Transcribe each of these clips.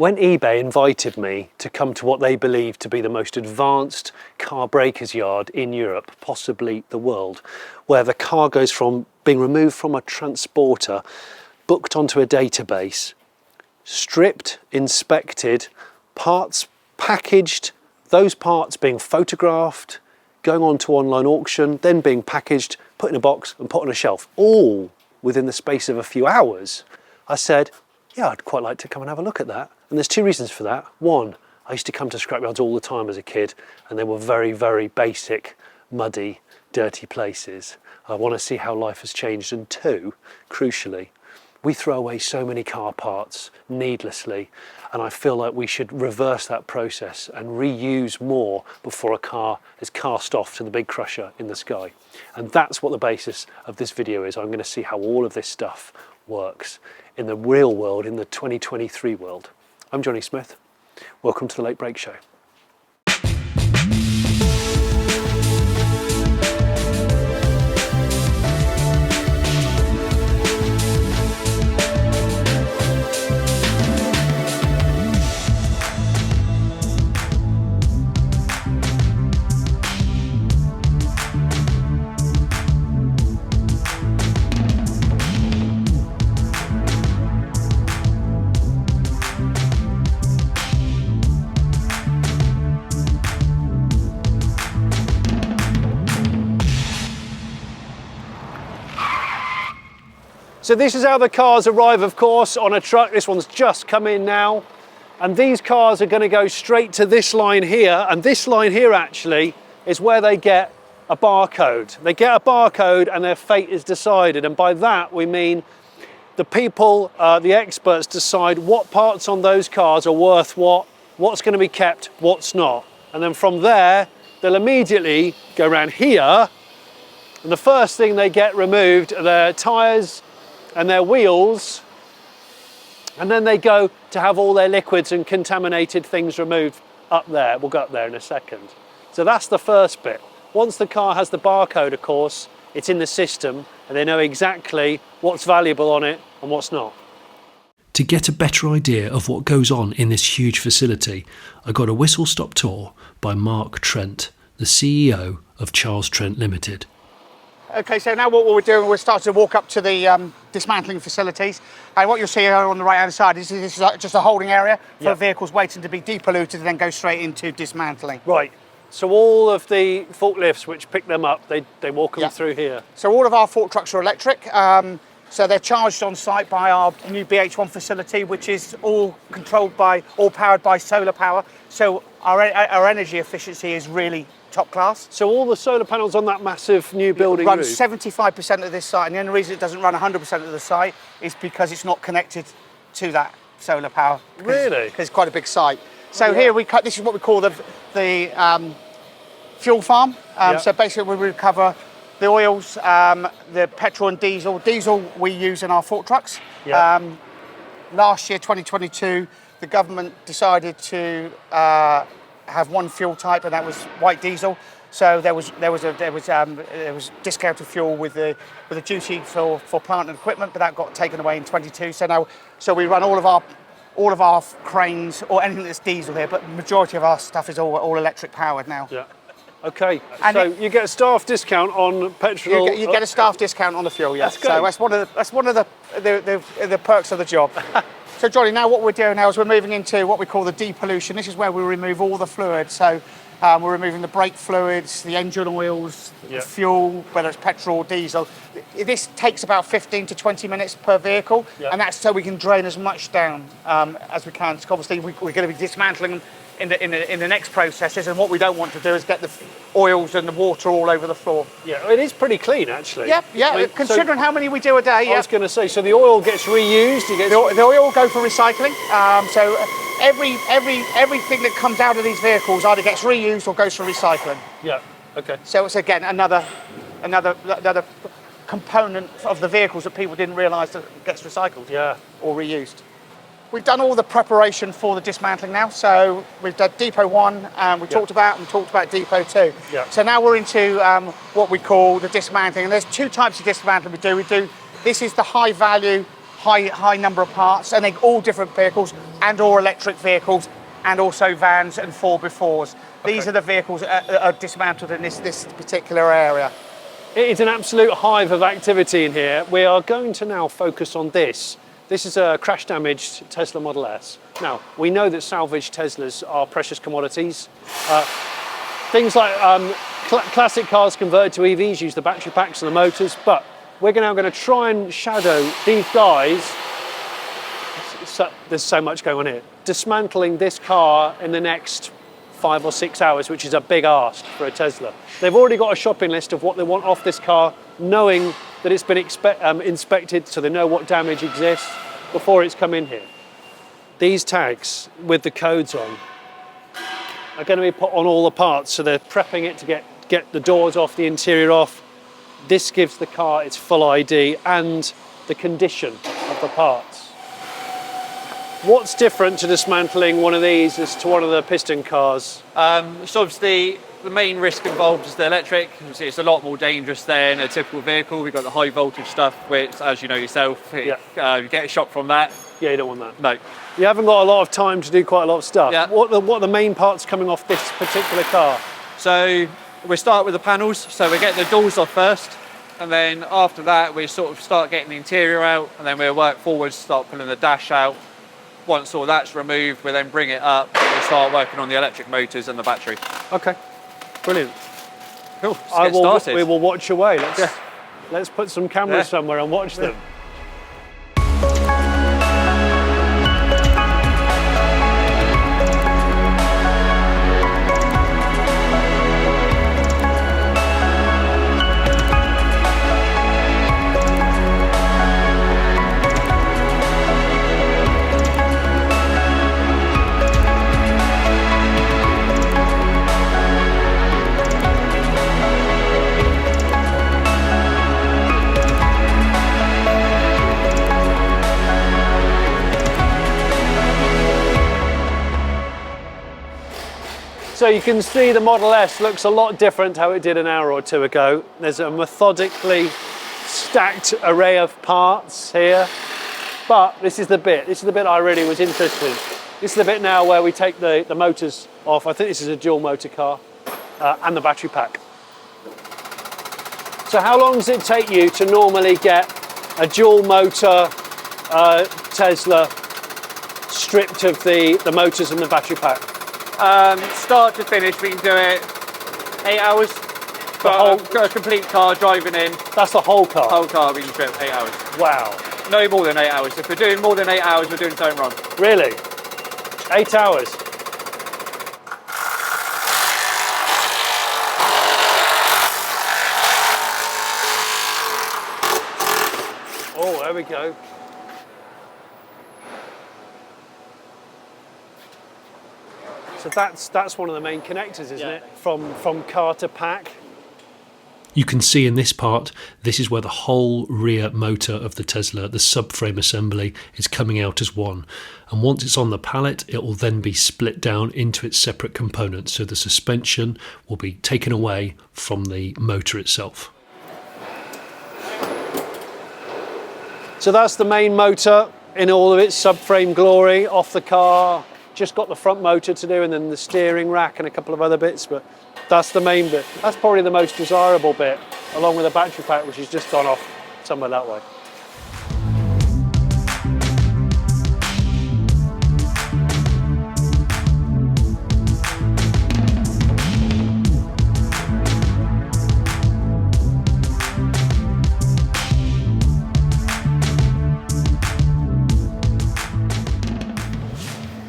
When eBay invited me to come to what they believe to be the most advanced car breakers yard in Europe, possibly the world, where the car goes from being removed from a transporter, booked onto a database, stripped, inspected, parts packaged, those parts being photographed, going on to online auction, then being packaged, put in a box and put on a shelf, all within the space of a few hours, I said, yeah, I'd quite like to come and have a look at that. And there's two reasons for that. One, I used to come to scrapyards all the time as a kid, and they were very, very basic, muddy, dirty places. I want to see how life has changed. And two, crucially, we throw away so many car parts needlessly, and I feel like we should reverse that process and reuse more before a car is cast off to the big crusher in the sky. And that's what the basis of this video is. I'm going to see how all of this stuff works in the real world, in the 2023 world. I'm Jonny Smith. Welcome to the Late Break Show. So this is how the cars arrive, of course, on a truck. This one's just come in now. And these cars are going to go straight to this line here. And this line here actually is where they get a barcode. They get a barcode and their fate is decided. And by that we mean the people, the experts decide what parts on those cars are worth what's going to be kept, what's not. And then from there, they'll immediately go around here. And the first thing they get removed are their tyres and their wheels, and then they go to have all their liquids and contaminated things removed up there. We'll go up there in a second. So that's the first bit. Once the car has the barcode, of course, it's in the system and they know exactly what's valuable on it and what's not. To get a better idea of what goes on in this huge facility, I got a whistle-stop tour by Mark Trent, the CEO of Charles Trent Limited. Okay, so now what we're doing, we're starting to walk up to the dismantling facilities. And what you'll see here on the right-hand side is this is just a holding area for vehicles waiting to be depolluted and then go straight into dismantling. Right. So all of the forklifts which pick them up, they walk them through here. So all of our fork trucks are electric. So they're charged on site by our new BH1 facility, which is all powered by solar power. So our energy efficiency is really top class. So all the solar panels on that massive new building run roof? 75% of this site, and the only reason it doesn't run 100% of the site is because it's not connected to that solar power. Really? Because it's quite a big site. So here this is what we call the fuel farm. So basically we recover the oils, the petrol and diesel. Diesel we use in our fork trucks. Last year, 2022, the government decided to have one fuel type, and that was white diesel. So there was discounted fuel with the duty for plant and equipment, but that got taken away in 22. So we run all of our cranes or anything that's diesel here, but the majority of our stuff is all electric powered now. Yeah. Okay. And so you get a staff discount on petrol. You get a staff discount on the fuel. Yes. So that's one of the perks of the job. So Jonny, now what we're doing now is we're moving into what we call the depollution. This is where we remove all the fluid. So we're removing the brake fluids, the engine oils, the fuel, whether it's petrol or diesel. This takes about 15 to 20 minutes per vehicle, and that's so we can drain as much down as we can. So obviously we're going to be dismantling them in the next processes, and what we don't want to do is get the oils and the water all over the floor. Yeah, it is pretty clean actually. Yeah. I mean, considering how many we do a day. I was going to say, so the oil gets reused. The oil go for recycling. So everything that comes out of these vehicles either gets reused or goes for recycling. Yeah. Okay. So it's again another component of the vehicles that people didn't realise that gets recycled. Or reused. We've done all the preparation for the dismantling now. So we've done Depot 1, and we talked about Depot 2. So now we're into what we call the dismantling. And there's two types of dismantling we do. This is the high value, high number of parts, and they're all different vehicles and all electric vehicles, and also vans and 4x4s. These are the vehicles that are dismantled in this particular area. It's an absolute hive of activity in here. We are going to now focus on this. This is a crash damaged Tesla Model S. Now, we know that salvage Teslas are precious commodities. Things like classic cars converted to EVs use the battery packs and the motors, but we're now going to try and shadow these guys. There's so much going on here. Dismantling this car in the next 5 or 6 hours, which is a big ask for a Tesla. They've already got a shopping list of what they want off this car, knowing that it's been inspected, so they know what damage exists before it's come in here. These tags with the codes on are going to be put on all the parts, so they're prepping it to get the doors off, the interior off. This gives the car its full ID and the condition of the parts. What's different to dismantling one of these as to one of the piston cars? So obviously the main risk involved is the electric. Obviously it's a lot more dangerous than a typical vehicle. We've got the high voltage stuff, which, as you know yourself, you get a shock from that. Yeah, you don't want that. No. You haven't got a lot of time to do quite a lot of stuff. Yeah. What are the main parts coming off this particular car? So we start with the panels. So we get the doors off first, and then after that we sort of start getting the interior out, and then we'll work forwards, start pulling the dash out. Once all that's removed, we then bring it up and we start working on the electric motors and the battery. Okay, brilliant. Cool, let's get started. We will watch away. Let's put some cameras Yeah. somewhere and watch them. So you can see the Model S looks a lot different how it did an hour or two ago. There's a methodically stacked array of parts here. But this is the bit I really was interested in. This is the bit now where we take the motors off. I think this is a dual motor car, and the battery pack. So how long does it take you to normally get a dual motor Tesla stripped of the motors and the battery pack? Start to finish, we can do it 8 hours. A complete car driving in. That's the whole car? Whole car we can strip 8 hours. Wow. No more than 8 hours. If we're doing more than 8 hours, we're doing something wrong. Really? 8 hours? Oh, there we go. So that's one of the main connectors, isn't it? From car to pack. You can see in this part, this is where the whole rear motor of the Tesla, the subframe assembly, is coming out as one. And once it's on the pallet, it will then be split down into its separate components. So the suspension will be taken away from the motor itself. So that's the main motor in all of its subframe glory off the car. Just got the front motor to do, and then the steering rack and a couple of other bits, but that's the main bit. That's probably the most desirable bit, along with the battery pack, which has just gone off somewhere that way.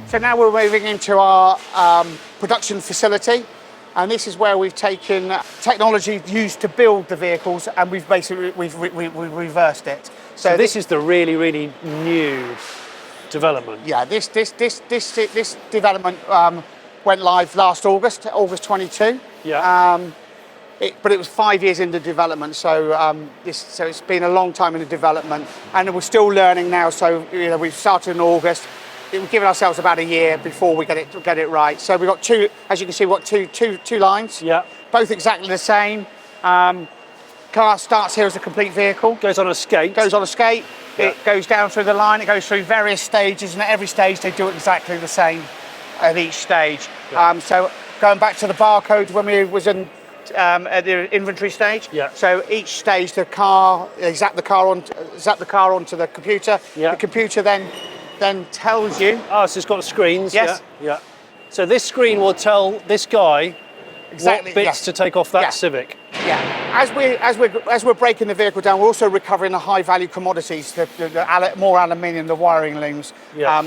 So now we're moving into our production facility, and this is where we've taken technology used to build the vehicles, and we've basically we've reversed it. So this is the really, really new development. Yeah, this development went live last August 22. Yeah. But it was 5 years into development, so so it's been a long time in the development, and we're still learning now. So we've started in August. We've given ourselves about a year before we get it right. So we've got two, as you can see, we've got two lines. Yeah. Both exactly the same. car starts here as a complete vehicle. Goes on a skate. Goes on a skate. Yeah. It goes down through the line. It goes through various stages, and at every stage they do exactly the same at each stage. Yeah. So going back to the barcode when we was in at the inventory stage. Yeah. So each stage they zap the car onto the computer. Yeah. The computer then tells you. Oh, so it's got screens. Yes. Yeah. So this screen will tell this guy Exactly, what bits yes. to take off that Yeah. Civic. Yeah, as we're breaking the vehicle down, we're also recovering the high value commodities, the more aluminium, the wiring looms, Yeah.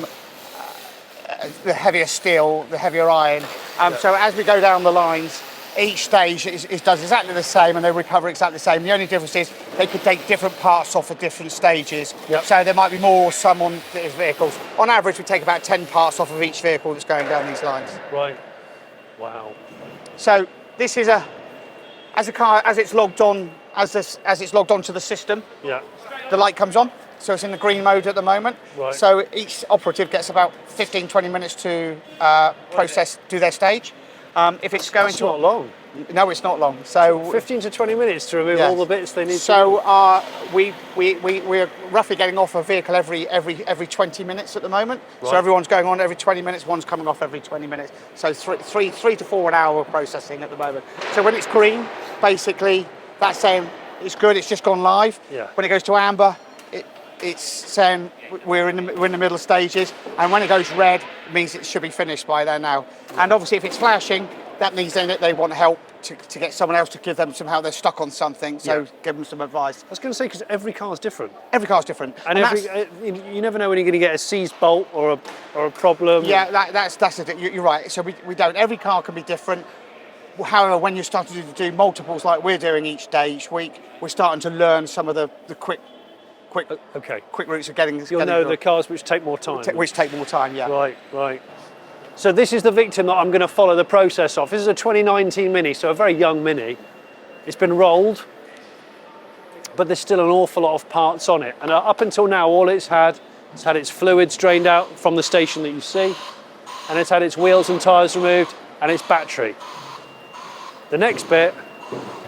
the heavier steel, the heavier iron. So as we go down the lines, each stage does exactly the same, and they recover exactly the same. The only difference is they could take different parts off at different stages. Yep. So there might be more or some on these vehicles. On average, we take about 10 parts off of each vehicle that's going down these lines. Right. Wow. So this is as it's logged on to the system, Yeah. the light comes on. So it's in the green mode at the moment. Right. So each operative gets about 15-20 minutes to do their stage. If it's going That's to not long. No, it's not long. So 15 to 20 minutes to remove Yes. all the bits they need. So we're roughly getting off a vehicle every 20 minutes at the moment. Right. So everyone's going on every 20 minutes, one's coming off every 20 minutes. So three to 4 an hour of processing at the moment. So when it's green, basically that's saying it's good, it's just gone live. Yeah. When it goes to amber, it's saying we're in the middle stages, and when it goes red, it means it should be finished by then now. And obviously if it's flashing, that means then that they want help to get someone else to give them some help. They're stuck on something, so Yeah. give them some advice. I was going to say, because every car's different. Every car's different. And you never know when you're going to get a seized bolt or a problem. Yeah, that's it. You're right. So we don't. Every car can be different. However, when you're starting to do multiples like we're doing each day, each week, we're starting to learn some of the quick routes of getting. You'll know the cars which take more time. which take more time. Yeah. Right. So this is the victim that I'm going to follow the process of. This is a 2019 Mini, so a very young Mini. It's been rolled, but there's still an awful lot of parts on it. And up until now, all it's had its fluids drained out from the station that you see, and it's had its wheels and tyres removed, and its battery. The next bit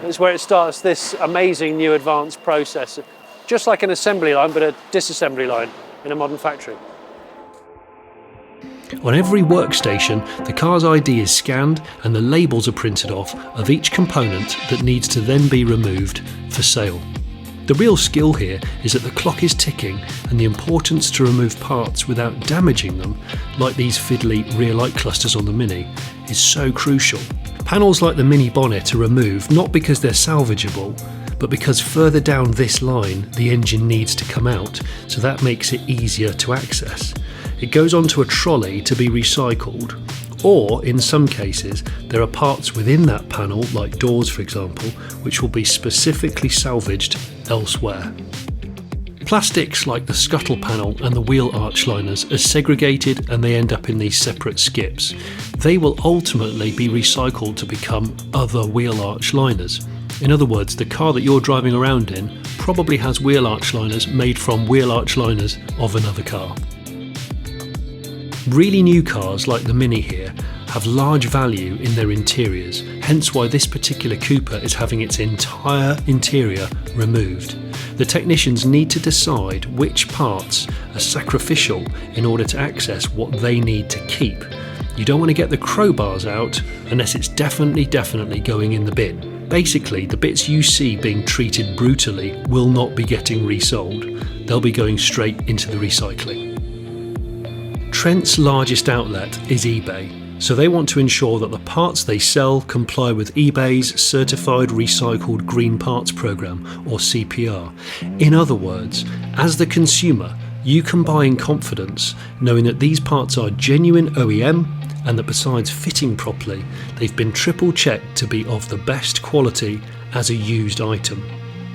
is where it starts this amazing new advanced process, just like an assembly line, but a disassembly line in a modern factory. On every workstation, the car's ID is scanned and the labels are printed off of each component that needs to then be removed for sale. The real skill here is that the clock is ticking, and the importance to remove parts without damaging them, like these fiddly rear light clusters on the Mini, is so crucial. Panels like the Mini bonnet are removed not because they're salvageable, but because further down this line the engine needs to come out, so that makes it easier to access. It goes onto a trolley to be recycled, or in some cases there are parts within that panel, like doors for example, which will be specifically salvaged elsewhere. Plastics like the scuttle panel and the wheel arch liners are segregated and they end up in these separate skips. They will ultimately be recycled to become other wheel arch liners. In other words, the car that you're driving around in probably has wheel arch liners made from wheel arch liners of another car. Really new cars like the Mini here have large value in their interiors, hence why this particular Cooper is having its entire interior removed. The technicians need to decide which parts are sacrificial in order to access what they need to keep. You don't want to get the crowbars out unless it's definitely going in the bin. Basically, the bits you see being treated brutally will not be getting resold. They'll be going straight into the recycling. Trent's largest outlet is eBay, so they want to ensure that the parts they sell comply with eBay's Certified Recycled Green Parts Programme, or CPR. In other words, as the consumer, you can buy in confidence, knowing that these parts are genuine OEM and that besides fitting properly, they've been triple checked to be of the best quality as a used item.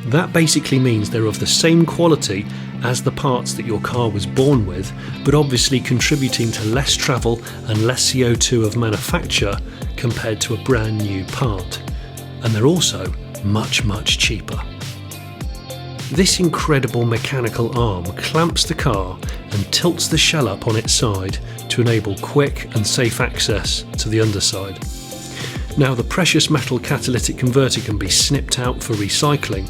That basically means they're of the same quality as the parts that your car was born with, but obviously contributing to less travel and less CO2 of manufacture compared to a brand new part. And they're also much cheaper. This incredible mechanical arm clamps the car and tilts the shell up on its side to enable quick and safe access to the underside. Now, the precious metal catalytic converter can be snipped out for recycling,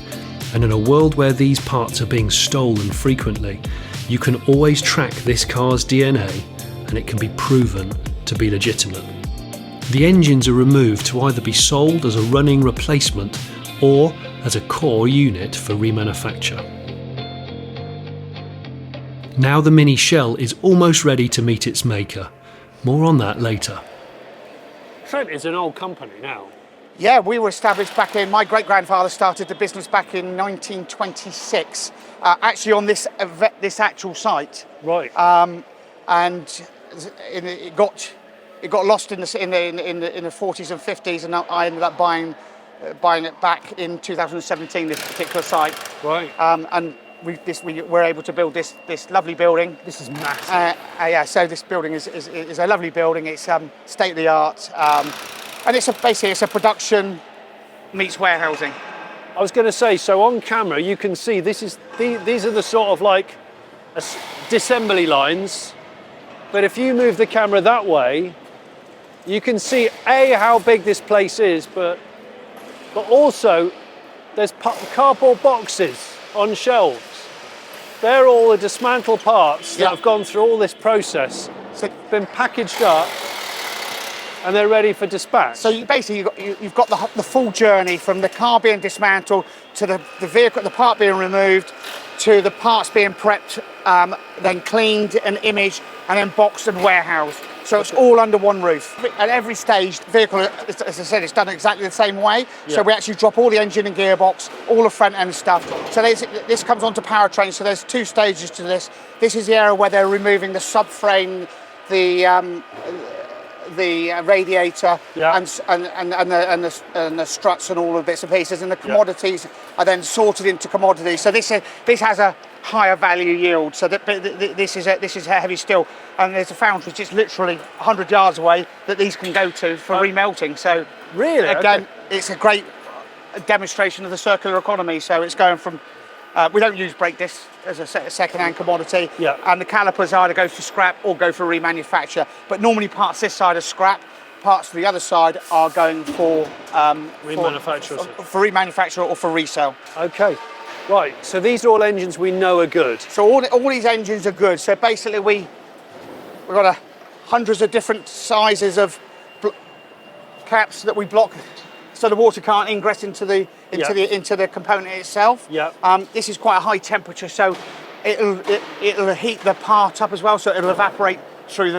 and in a world where these parts are being stolen frequently, you can always track this car's DNA and it can be proven to be legitimate. The engines are removed to either be sold as a running replacement or as a core unit for remanufacture. Now the mini shell is almost ready to meet its maker. More on that later. Trent is an old company now. Yeah, we were established back in, my great-grandfather started the business back in 1926, actually on this actual site. Right. And it got lost in the 40s and 50s, and I ended up buying it back in 2017, this particular site. Right. And we were able to build this lovely building. This is massive. Yeah, so this building is a lovely building. It's state of the art, and it's basically a production meets warehousing. I was going to say, so on camera you can see these are the sort of like disassembly lines, but if you move the camera that way, you can see how big this place is, but also there's cardboard boxes on shelves. They're all the dismantled parts that have gone through all this process, so been packaged up, and they're ready for dispatch. So you've got the full journey from the car being dismantled to the vehicle, the part being removed, to the parts being prepped, then cleaned and imaged, and then boxed and warehoused. So it's all under one roof. At every stage, the vehicle, as I said, it's done exactly the same way. Yeah. So we actually drop all the engine and gearbox, all the front end stuff. So this comes onto powertrain. So there's two stages to this. This is the area where they're removing the subframe, the radiator, and the struts and all the bits and pieces, and the commodities are then sorted into commodities. So this has a higher value yield. So this is a heavy steel, and there's a foundry just literally 100 yards away that these can go to for remelting. So really, again, it's a great demonstration of the circular economy. So it's going from we don't use brake discs as a second-hand commodity, and the calipers either go for scrap or go for remanufacture. But normally parts this side are scrap, parts to the other side are going for remanufacture or for resale. Okay, right. So these are all engines we know are good. So all these engines are good. So basically we've got hundreds of different sizes of caps that we block, so the water can't ingress into the component itself. This is quite a high temperature, so it'll heat the part up as well, so it'll evaporate through the.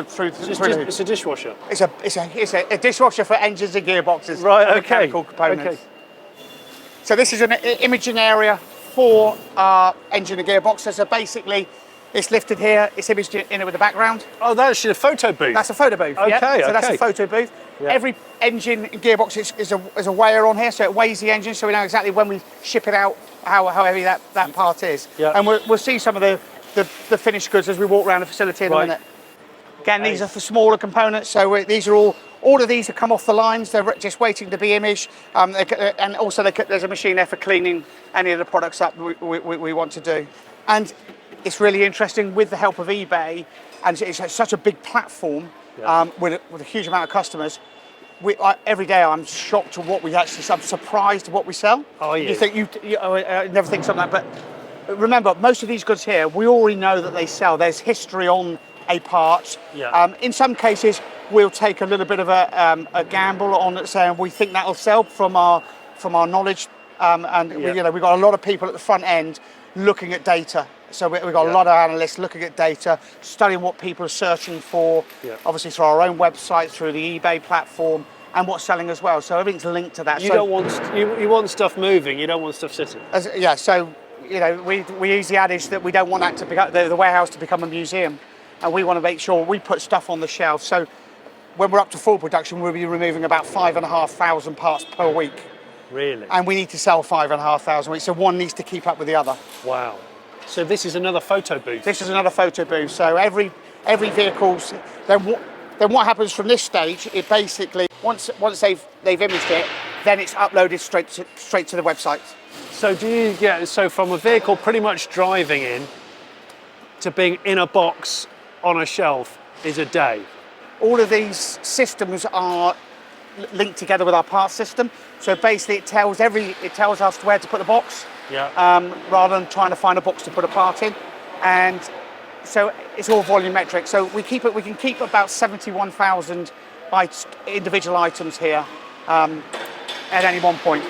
It's a dishwasher. It's a dishwasher for engines and gearboxes. Right. Okay. Mechanical components. Okay. So this is an imaging area for our engine and gearboxes. So basically, it's lifted here. It's imaged in it with the background. Oh, that's a photo booth. That's a photo booth. Okay. So that's a photo booth. Yeah. Every engine and gearbox is a weigher on here, so it weighs the engine, so we know exactly when we ship it out how heavy that part is. Yeah. And we'll see some of the finished goods as we walk around the facility in a minute. Again, these are for smaller components, so these are all of these have come off the lines. They're just waiting to be imaged, and also there's a machine there for cleaning any of the products up we want to do. And it's really interesting with the help of eBay, and it's such a big platform with a huge amount of customers. Every day I'm shocked to what I'm surprised at what we sell. Oh, yeah. You think I never think something like that, but remember, most of these goods here, we already know that they sell. There's history on a part. Yeah. In some cases, we'll take a little bit of a gamble on saying we think that'll sell from our knowledge, we've got a lot of people at the front end looking at data. So we've got a lot of analysts looking at data, studying what people are searching for, obviously through our own website, through the eBay platform, and what's selling as well. So everything's linked to that. You want stuff moving, you don't want stuff sitting. So we use the adage that we don't want that to become the warehouse to become a museum, and we want to make sure we put stuff on the shelf. So when we're up to full production, we'll be removing about 5,500 parts per week. Really? And we need to sell 5,500 a week, so one needs to keep up with the other. Wow. So this is another photo booth? This is another photo booth. So every vehicle's, then what happens from this stage, it basically, once they've imaged it, then it's uploaded straight to the website. So so from a vehicle pretty much driving in to being in a box on a shelf is a day? All of these systems are linked together with our parts system. So basically, it tells us where to put the box, rather than trying to find a box to put a part in, and so it's all volumetric. So we can keep about 71,000 individual items here at any one point.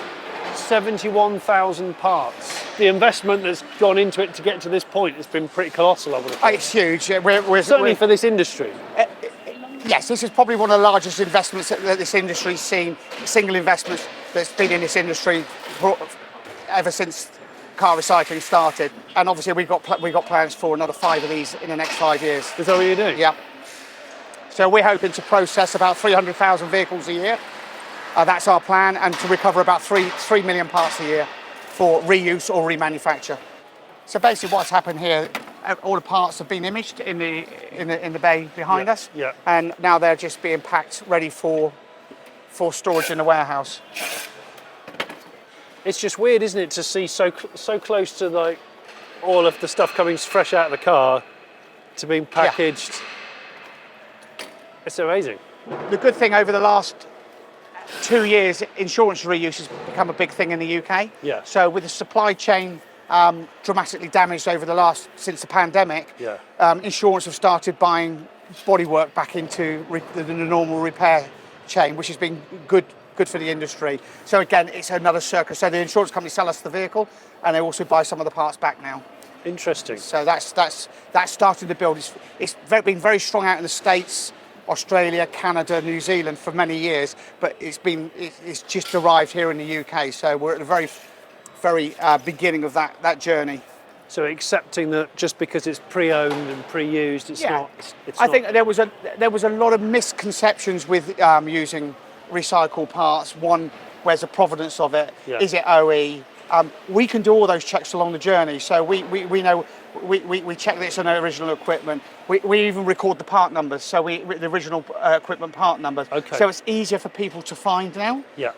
71,000 parts. The investment that's gone into it to get to this point has been pretty colossal, I would have thought. It's huge. Certainly for this industry. Yes, this is probably one of the largest investments that this industry's seen, single investments that's been in this industry ever since car recycling started. And obviously we've got plans for another 5 of these in the next 5 years. Is that what you do? Yeah. So we're hoping to process about 300,000 vehicles a year. That's our plan, and to recover about 3 million parts a year for reuse or remanufacture. So basically what's happened here, all the parts have been imaged in the bay behind us, and now they're just being packed ready for storage in the warehouse. It's just weird, isn't it, to see so close to like all of the stuff coming fresh out of the car to being packaged. It's amazing. The good thing over the last 2 years, insurance reuse has become a big thing in the UK. Yeah. So with the supply chain dramatically damaged since the pandemic, insurance have started buying bodywork back into the normal repair chain, which has been good for the industry. So again, it's another circle. So the insurance companies sell us the vehicle, and they also buy some of the parts back now. Interesting. So that's starting to build. It's been very strong out in the States, Australia, Canada, New Zealand for many years, but it's just arrived here in the UK. So we're at the very beginning of that journey. So accepting that just because it's pre-owned and pre-used, it's not. I think there was a lot of misconceptions with using recycled parts. One, where's the provenance of it? Yeah. Is it OE? We can do all those checks along the journey. So we know we check that it's on original equipment. We even record the part numbers. So the original equipment part numbers. Okay. So it's easier for people to find now. Yeah.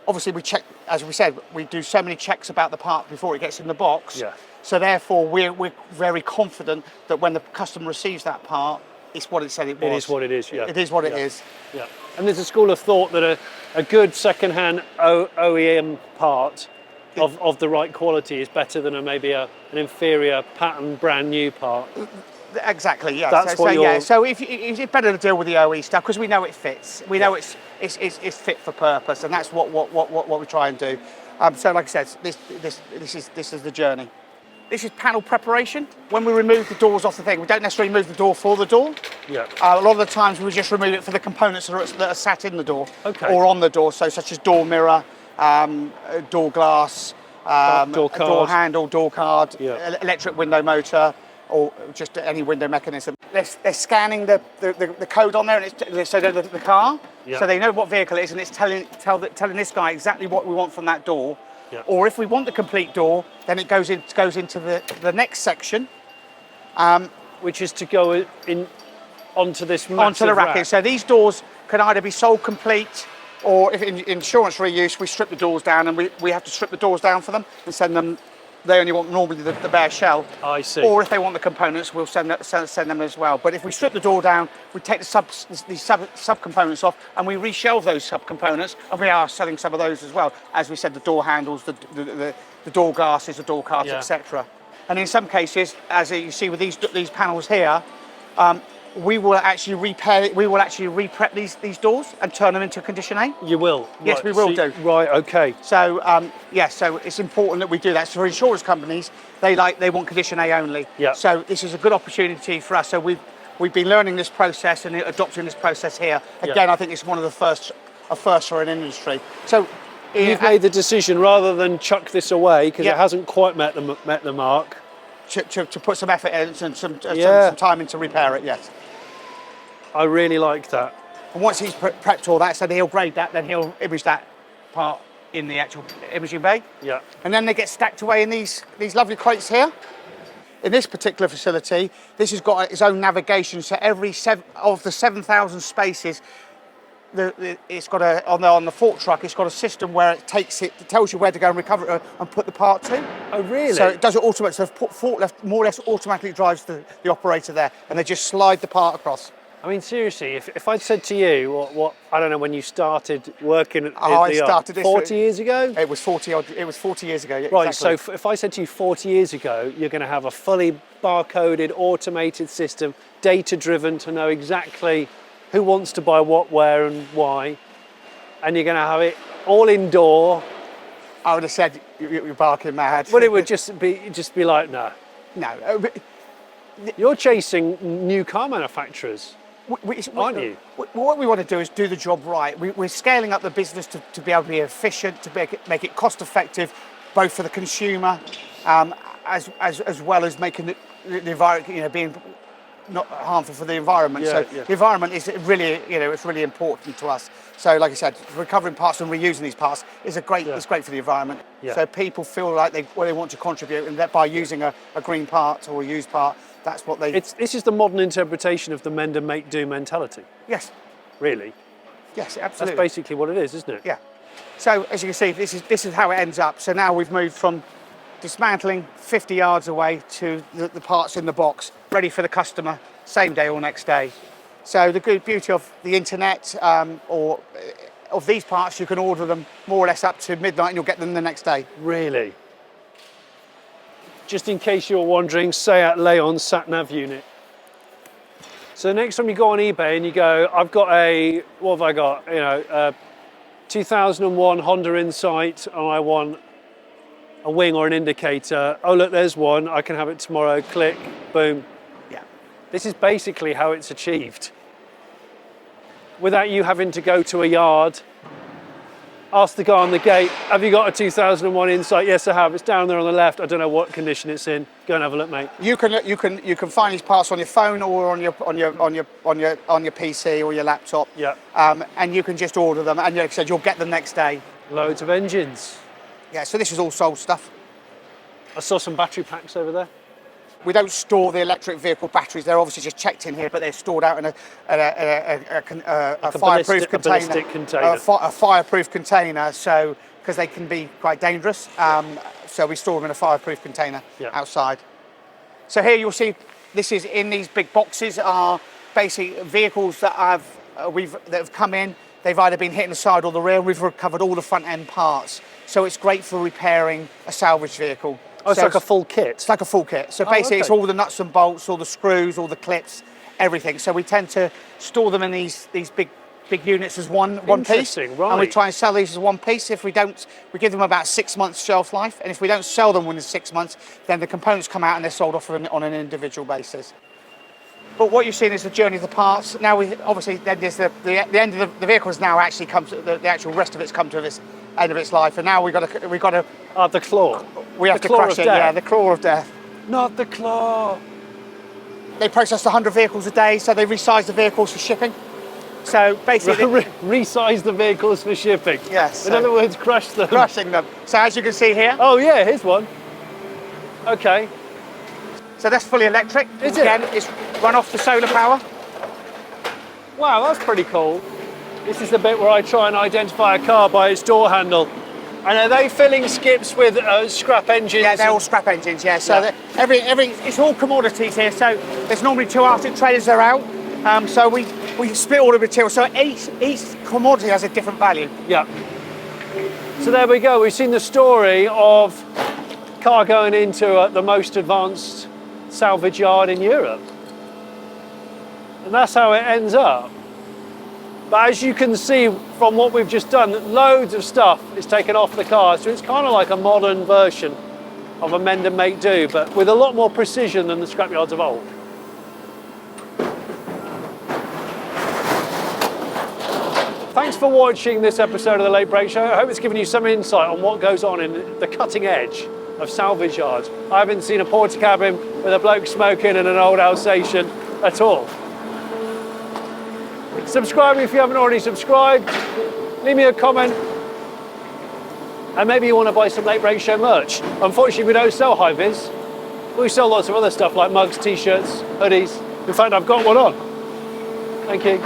Obviously we check, as we said, we do so many checks about the part before it gets in the box. Yeah. So therefore we're very confident that when the customer receives that part, it's what it said it was. It is what it is, yeah. It is what it is. Yeah. And there's a school of thought that a good second-hand OEM part of the right quality is better than maybe an inferior pattern brand new part. Exactly, yeah. That's what you're... So it's better to deal with the OE stuff because we know it fits. We know it's fit for purpose, and that's what we try and do. So like I said, this is the journey. This is panel preparation. When we remove the doors off the thing, we don't necessarily move the door for the door. Yeah. A lot of the times we just remove it for the components that are sat in the door or on the door, so such as door mirror, door glass, door handle, door card, electric window motor, or just any window mechanism. They're scanning the code on there, and it's so the car, so they know what vehicle it is, and it's telling this guy exactly what we want from that door. Yeah. Or if we want the complete door, then it goes into the next section, which is to go onto this massive onto the racking. So these doors can either be sold complete, or if in insurance reuse, we strip the doors down, and we have to strip the doors down for them and send them. They only want normally the bare shell. I see. Or if they want the components, we'll send them as well. But if we strip the door down, we take the sub-components off, and we reshelve those sub-components, and we are selling some of those as well. As we said, the door handles, the door glasses, the door cards, etc. And in some cases, as you see with these panels here, we will actually re-prep these doors and turn them into condition A. You will? Yes, right. we will do. Right, okay. So, so it's important that we do that. So for insurance companies, they want condition A only. Yeah. So this is a good opportunity for us. So we've been learning this process and adopting this process here. Again, I think it's one of the first for an industry. So you've made the decision, rather than chuck this away, because it hasn't quite met the mark, to put some effort in and some time in to repair it, yes. I really like that. And once he's prepped all that, so he'll grade that, then he'll image that part in the actual imaging bay. Yeah. And then they get stacked away in these lovely crates here. In this particular facility, this has got its own navigation, so every of the 7,000 spaces, it's got on the fork truck, it's got a system where it tells you where to go and recover it and put the part to. Oh, really? So it does it automatically. So the forklift more or less automatically drives the operator there, and they just slide the part across. I mean, seriously, if I'd said to you, what I don't know, when you started working at I the started this 40 years ago? It was 40 years ago. Yeah, Right, exactly. so if I said to you 40 years ago, you're going to have a fully barcoded, automated system, data-driven to know exactly who wants to buy what, where and why, and you're going to have it all indoor, I would have said you're barking mad. but it would just be like, no. No. You're chasing new car manufacturers. Aren't you? What we want to do is do the job right. We're scaling up the business to be able to be efficient, to make it cost effective, both for the consumer, as well as making the environment, being not harmful for the environment. Yeah, So the environment is really, it's really important to us. So, like I said, recovering parts and reusing these parts is it's great for the environment. Yeah. So people feel like they want to contribute, and that by using a green part or a used part, that's what they. This is the modern interpretation of the mend and make do mentality. Yes. Really. Yes, That's absolutely. basically what it is, isn't it? Yeah. So as you can see, this is how it ends up. So now we've moved from dismantling 50 yards away to the parts in the box, ready for the customer, same day or next day. So the good beauty of the internet or of these parts, you can order them more or less up to midnight and you'll get them the next day. Really. Just in case you're wondering, Seat Leon sat-nav unit. So next time you go on eBay and you go, I've got what have I got? 2001 Honda Insight and I want a wing or an indicator. Oh look, there's one, I can have it tomorrow, click, boom. Yeah. This is basically how it's achieved. Without you having to go to a yard, ask the guy on the gate, have you got a 2001 Insight? Yes, I have. It's down there on the left. I don't know what condition it's in. Go and have a look, mate. You can find these parts on your phone or on your PC or your laptop. Yeah. And you can just order them, and like I said, you'll get them next day. Loads of engines. Yeah. So this is all sold stuff. I saw some battery packs over there. We don't store the electric vehicle batteries. They're obviously just checked in here, but they're stored out in a fireproof ballistic container. A fireproof container, so because they can be quite dangerous. So we store them in a fireproof container outside. So here you'll see, this is in these big boxes are basically vehicles that have come in. They've either been hitting the side or the rear. We've recovered all the front end parts, so it's great for repairing a salvage vehicle. Oh, it's So like a full kit. It's like a full kit. So basically it's all the nuts and bolts, all the screws, all the clips, everything. So we tend to store them in these big units as one piece. Interesting, right. And we try and sell these as one piece. If we don't, we give them about 6 months shelf life. And if we don't sell them within 6 months, then the components come out and they're sold off on an individual basis. But what you've seen is the journey of the parts. Now then there's the end of the vehicle has now actually come to the actual rest of it's come to this end of its life. And now we've got to The claw. we have The to claw crush of it. death. Yeah, the claw of death. Not the claw. They process 100 vehicles a day, so they resize the vehicles for shipping. So basically, Resize the vehicles for shipping. Yes. In other words, crush them. crushing them. So as you can see here, Oh yeah, here's one. Okay. so that's fully electric. Is it? Again, it's run off the solar power. Wow, that's pretty cool. This is the bit where I try and identify a car by its door handle. And are they filling skips with scrap engines? Yeah, they're all scrap engines. Yeah. So Yeah. it's all commodities here. So there's normally 2 Arctic trailers that are out. So we split all the material. So each commodity has a different value. Yeah. So there we go. We've seen the story of car going into the most advanced salvage yard in Europe. And that's how it ends up. But as you can see from what we've just done, loads of stuff is taken off the car. So it's kind of like a modern version of a mend and make do, but with a lot more precision than the scrapyards of old. Thanks for watching this episode of The Late Break Show. I hope it's given you some insight on what goes on in the cutting edge of salvage yards. I haven't seen a porter cabin with a bloke smoking and an old Alsatian at all. Subscribe if you haven't already subscribed. Leave me a comment. And maybe you want to buy some Late Break Show merch. Unfortunately, we don't sell high-vis. We sell lots of other stuff like mugs, t-shirts, hoodies. In fact, I've got one on. Thank you.